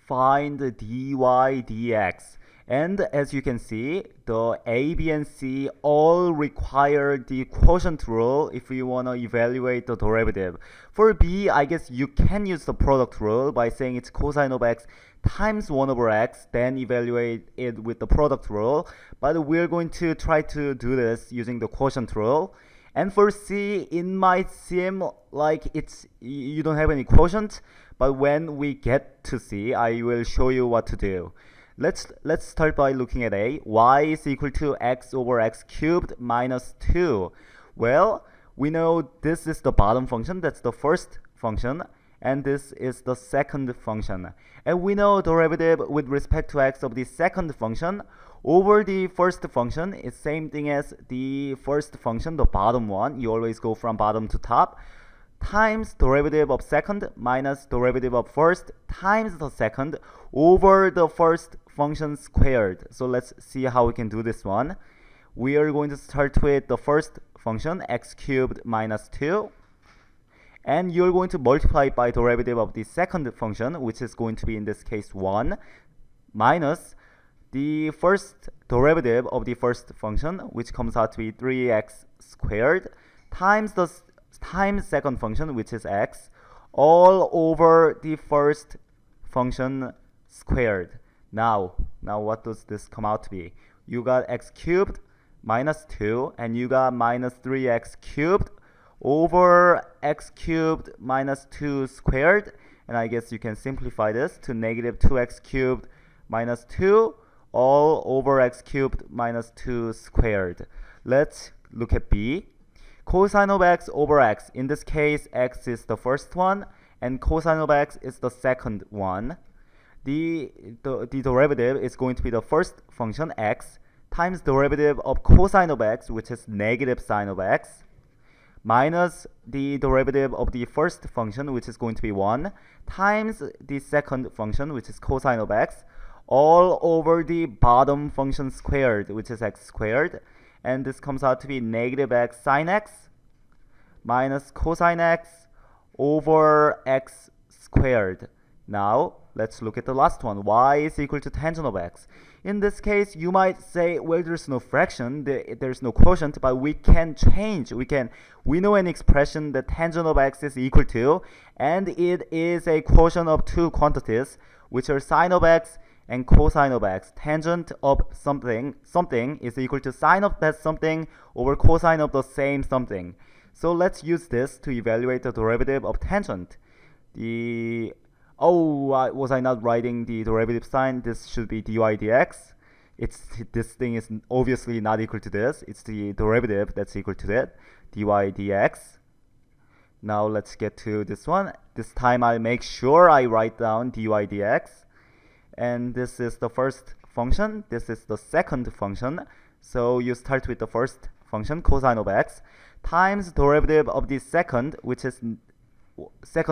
find dy dx. And as you can see, the A, B, and C all require the quotient rule if you want to evaluate the derivative. For B, I guess you can use the product rule by saying it's cosine of x times 1 over x, then evaluate it with the product rule. But we're going to try to do this using the quotient rule. And for C, it might seem like you don't have any quotient, but when we get to C, I will show you what to do. Let's start by looking at A. Y is equal to x over x cubed minus 2. Well, we know this is the bottom function, that's the first function, and this is the second function. And we know derivative with respect to x of the second function over the first function is same thing as the first function, the bottom one. You always go from bottom to top, times derivative of second minus derivative of first times the second over the first function squared. So let's see how we can do this one. We are going to start with the first function, x cubed minus 2. And you're going to multiply it by derivative of the second function, which is going to be in this case 1, minus the first derivative of the first function, which comes out to be 3x squared, times the second function, which is x, all over the first function squared. Now what does this come out to be? You got x cubed minus 2, and you got minus 3x cubed over x cubed minus 2 squared. And I guess you can simplify this to negative 2x cubed minus 2 all over x cubed minus 2 squared. Let's look at B. Cosine of x over x. In this case, x is the first one, and cosine of x is the second one. The derivative is going to be the first function, x, times derivative of cosine of x, which is negative sine of x, minus the derivative of the first function, which is going to be 1, times the second function, which is cosine of x, all over the bottom function squared, which is x squared. And this comes out to be negative x sine x minus cosine x over x squared. Now, let's look at the last one. Y is equal to tangent of x. In this case, you might say, well, there's no fraction, there's no quotient, but we can change. We know an expression that tangent of x is equal to, and it is a quotient of two quantities, which are sine of x and cosine of x. Tangent of something is equal to sine of that something over cosine of the same something. So let's use this to evaluate the derivative of tangent. Was I not writing the derivative sign? This should be dy dx. This thing is obviously not equal to this. It's the derivative that's equal to that, dy dx. Now let's get to this one. This time I'll make sure I write down dy dx. And this is the first function, this is the second function. So you start with the first function, cosine of x, times derivative of the second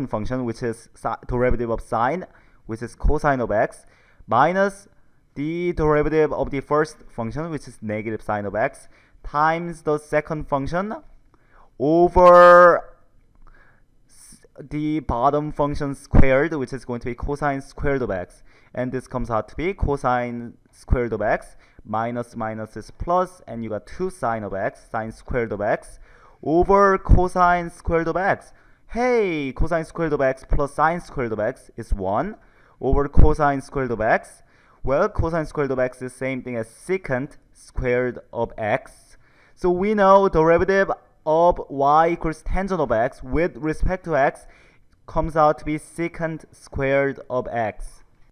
function, which is derivative of sine, which is cosine of x, minus the derivative of the first function, which is negative sine of x, times the second function over the bottom function squared, which is going to be cosine squared of x. And this comes out to be cosine squared of x minus minus is plus, and you got 2 sine of x, sine squared of x, over cosine squared of x. Hey, cosine squared of x plus sine squared of x is 1 over cosine squared of x. Well, cosine squared of x is the same thing as secant squared of x. So we know derivative of y equals tangent of x with respect to x comes out to be secant squared of x.